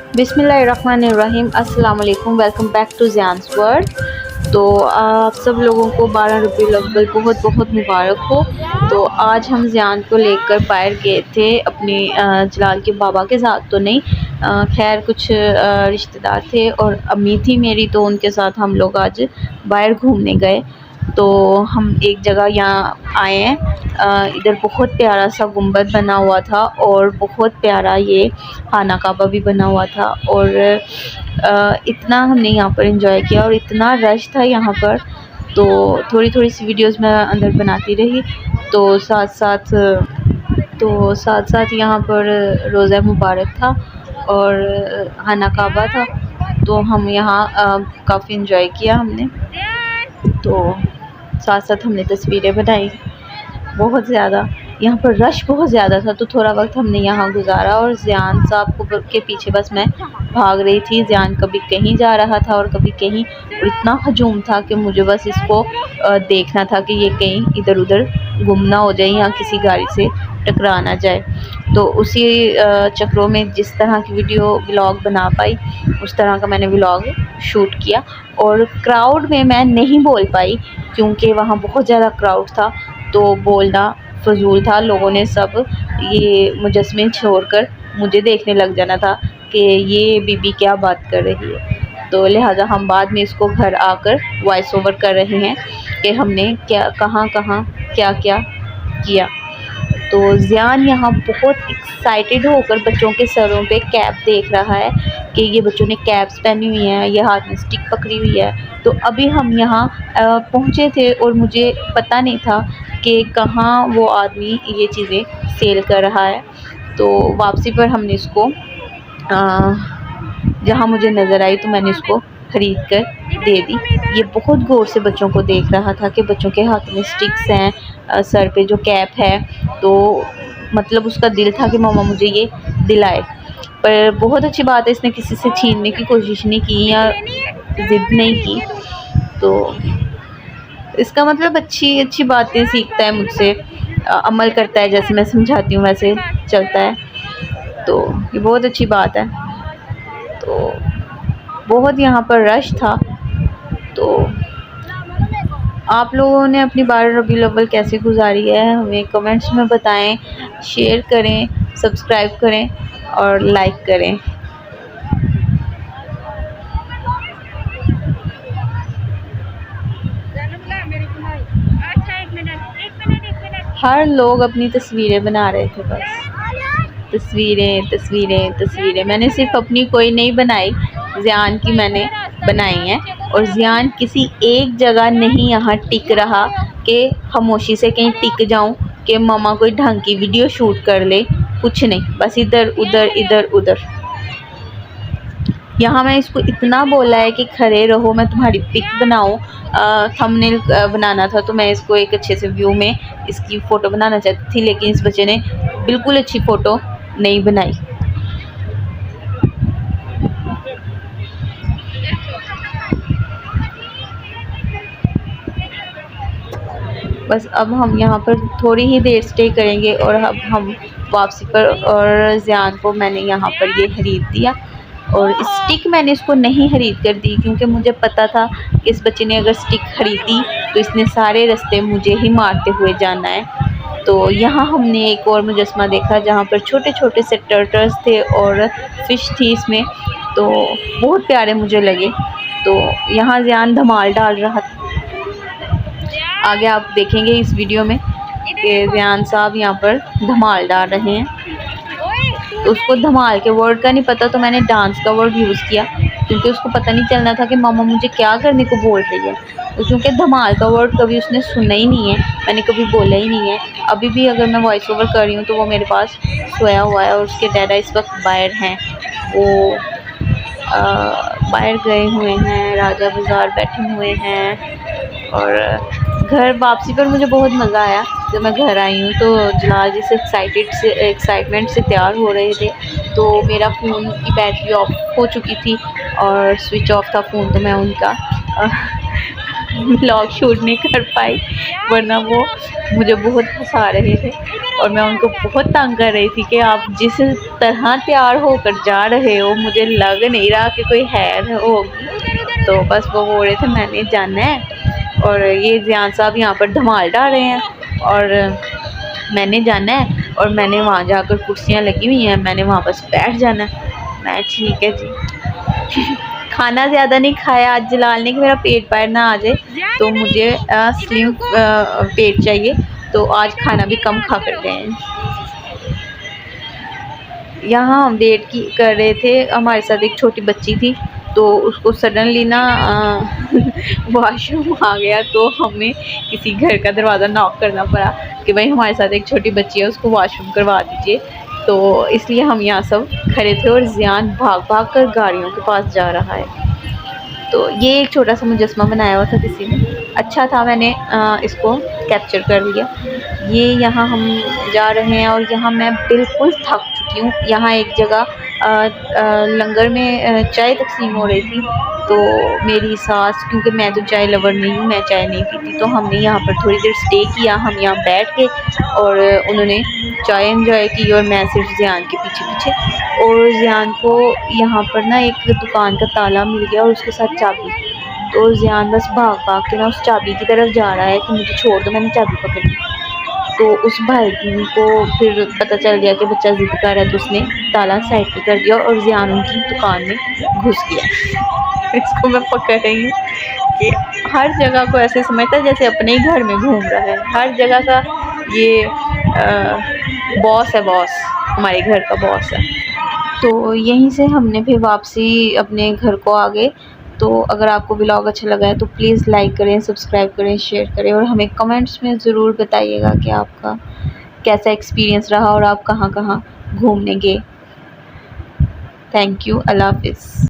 बिस्मिल्लाहिर्रहमानिर्रहीम। अस्सलाम वालेकुम। Welcome back to Zian's world. तो आप सब लोगों को 12 रबीउल अव्वल बहुत बहुत मुबारक हो। तो आज हम ज़ियान को लेकर बाहर गए थे अपने जलाल के बाबा के साथ तो नहीं, खैर कुछ रिश्तेदार थे और अम्मी थी मेरी, तो उनके साथ हम लोग आज बाहर घूमने गए। तो हम एक जगह यहाँ आए हैं, इधर बहुत प्यारा सा गुंबद बना हुआ था और बहुत प्यारा ये खाना काबा भी बना हुआ था। और इतना हमने यहाँ पर एंजॉय किया और इतना रश था यहाँ पर, तो थोड़ी थोड़ी सी वीडियोस मैं अंदर बनाती रही। तो साथ साथ यहाँ पर रोज़ा मुबारक था और खाना काबा था, तो हम यहाँ काफ़ी एंजॉय किया हमने। तो साथ साथ हमने तस्वीरें बनाई बहुत ज़्यादा। यहाँ पर रश बहुत ज़्यादा था, तो थोड़ा वक्त हमने यहाँ गुजारा और ज़ियान साहब को के पीछे बस मैं भाग रही थी। ज़ियान कभी कहीं जा रहा था और कभी कहीं, और इतना हजूम था कि मुझे बस इसको देखना था कि ये कहीं इधर उधर गुम ना हो जाए या किसी गाड़ी से टकरा ना जाए। तो उसी चक्रों में जिस तरह की वीडियो व्लॉग बना पाई उस तरह का मैंने व्लॉग शूट किया। और क्राउड में मैं नहीं बोल पाई क्योंकि वहाँ बहुत ज़्यादा क्राउड था, तो बोलना फ़जूल था। लोगों ने सब ये मुजस्मे छोड़कर मुझे देखने लग जाना था कि ये बीबी क्या बात कर रही है। तो लिहाजा हम बाद में इसको घर आकर वॉइस ओवर कर रहे हैं कि हमने क्या कहाँ कहाँ क्या क्या किया। तो ज़ियान यहाँ बहुत एक्साइटेड होकर बच्चों के सरों पे कैप देख रहा है कि ये बच्चों ने कैप्स पहनी हुई हैं, ये हाथ में स्टिक पकड़ी हुई है। तो अभी हम यहाँ पहुँचे थे और मुझे पता नहीं था कि कहाँ वो आदमी ये चीज़ें सेल कर रहा है। तो वापसी पर हमने इसको जहाँ मुझे नज़र आई तो मैंने इसको ख़रीद कर दे दी। ये बहुत गौर से बच्चों को देख रहा था कि बच्चों के हाथ में स्टिक्स हैं, सर पे जो कैप है, तो मतलब उसका दिल था कि मम्मा मुझे ये दिलाए। पर बहुत अच्छी बात है, इसने किसी से छीनने की कोशिश नहीं की या ज़िद नहीं की। तो इसका मतलब अच्छी अच्छी बातें सीखता है मुझसे, अमल करता है, जैसे मैं समझाती हूँ वैसे चलता है। तो ये बहुत अच्छी बात है। तो बहुत यहाँ पर रश था। तो आप लोगों ने अपनी 12 रबीउल अव्वल कैसे गुजारी है हमें कमेंट्स में बताएं, शेयर करें, सब्सक्राइब करें और लाइक करें। हर लोग अपनी तस्वीरें बना रहे थे, बस तस्वीरें तस्वीरें तस्वीरें। मैंने सिर्फ अपनी कोई नहीं बनाई, ज़ियान की मैंने बनाई है। और ज़ियान किसी एक जगह नहीं यहाँ टिक रहा कि खामोशी से कहीं टिक जाऊँ कि मम्मा कोई ढंग की वीडियो शूट कर ले, कुछ नहीं, बस इधर उधर इधर उधर। यहाँ मैं इसको इतना बोला है कि खड़े रहो, मैं तुम्हारी पिक बनाऊँ, थंबनेल बनाना था, तो मैं इसको एक अच्छे से व्यू में इसकी फ़ोटो बनाना चाहती थी, लेकिन इस बच्चे ने बिल्कुल अच्छी फ़ोटो नहीं बनाई। बस अब हम यहाँ पर थोड़ी ही देर स्टे करेंगे और अब हम वापसी पर, और ज़ियान को मैंने यहाँ पर ये खरीद दिया। और स्टिक मैंने इसको नहीं खरीद कर दी क्योंकि मुझे पता था कि इस बच्चे ने अगर स्टिक खरीदी तो इसने सारे रास्ते मुझे ही मारते हुए जाना है। तो यहाँ हमने एक और मुजस्मा देखा जहाँ पर छोटे छोटे से टर्टल्स थे और फ़िश थी इसमें, तो बहुत प्यारे मुझे लगे। तो यहाँ ज़ियान धमाल डाल रहा था। आगे आप देखेंगे इस वीडियो में कि ज़ियान साहब यहाँ पर धमाल डाल रहे हैं। तो उसको धमाल के वर्ड का नहीं पता, तो मैंने डांस का वर्ड यूज़ किया क्योंकि उसको पता नहीं चलना था कि मामा मुझे क्या करने को बोल रही है। तो क्योंकि धमाल का वर्ड कभी उसने सुना ही नहीं है, मैंने कभी बोला ही नहीं है। अभी भी अगर मैं वॉइस ओवर कर रही हूँ तो वो मेरे पास सोया हुआ है और उसके डैडा इस वक्त बाहर हैं, वो बाहर गए हुए हैं, राजा बाज़ार बैठे हुए हैं। और घर वापसी पर मुझे बहुत मज़ा आया। जब मैं घर आई हूँ तो जलाल जी से एक्साइटमेंट से तैयार हो रहे थे, तो मेरा फ़ोन की बैटरी ऑफ हो चुकी थी और स्विच ऑफ था फ़ोन, तो मैं उनका व्लॉग शूट नहीं कर पाई, वरना वो मुझे बहुत हंसा रहे थे और मैं उनको बहुत तंग कर रही थी कि आप जिस तरह तैयार होकर जा रहे हो मुझे लग नहीं रहा कि कोई है होगी। तो बस वो बोल रहे थे मैंने जाना है और ये ज़ियान साहब यहाँ पर धमाल डाल रहे हैं और मैंने जाना है और मैंने वहाँ जाकर कुर्सियाँ लगी हुई हैं, मैंने वहाँ बस बैठ जाना है। मैं ठीक है जी। खाना ज़्यादा नहीं खाया आज जलाल ने कि मेरा पेट बाहर ना आ जाए, तो मुझे स्लिम पेट चाहिए, तो आज खाना भी कम खा कर गए हैं। यहाँ हम वेट कर रहे थे, हमारे साथ एक छोटी बच्ची थी तो उसको सडनली ना वॉशरूम आ गया, तो हमें किसी घर का दरवाज़ा नॉक करना पड़ा कि भाई हमारे साथ एक छोटी बच्ची है उसको वॉशरूम करवा दीजिए। तो इसलिए हम यहाँ सब खड़े थे और ज़ियान भाग भाग कर गाड़ियों के पास जा रहा है। तो ये एक छोटा सा मुजस्मा बनाया हुआ था किसी ने, अच्छा था, मैंने इसको कैप्चर कर लिया। ये यहाँ हम जा रहे हैं और यहाँ मैं बिल्कुल थक चुकी हूँ। यहाँ एक जगह लंगर में चाय तकसीम हो रही थी, तो मेरी सास, क्योंकि मैं तो चाय लवर नहीं हूँ, मैं चाय नहीं पीती, तो हमने यहाँ पर थोड़ी देर स्टे किया। हम यहाँ बैठ के और उन्होंने चाय एंजॉय की और मैं सिर्फ ज़ियान के पीछे पीछे। और ज़ियान को यहाँ पर ना एक दुकान का ताला मिल गया और उसके साथ चाबी, तो ज़ियान बस भाग भाग के ना उस चाबी की तरफ जा रहा है कि मुझे छोड़ दो, मैंने चाबी पकड़ ली। तो उस भाई को फिर पता चल गया कि बच्चा ज़िद कर रहा है, तो उसने ताला साइड पे कर दिया और ज़ियान उनकी दुकान में घुस गया। इसको मैं पकड़ रही हूँ कि हर जगह को ऐसे समझता है जैसे अपने ही घर में घूम रहा है, हर जगह का ये बॉस है, बॉस, हमारे घर का बॉस है। तो यहीं से हमने फिर वापसी अपने घर को आ गए। तो अगर आपको व्लॉग अच्छा लगा है तो प्लीज़ लाइक करें, सब्सक्राइब करें, शेयर करें और हमें कमेंट्स में ज़रूर बताइएगा कि आपका कैसा एक्सपीरियंस रहा और आप कहाँ कहाँ घूमने गए। थैंक यू, अल्लाह हाफ़िज़।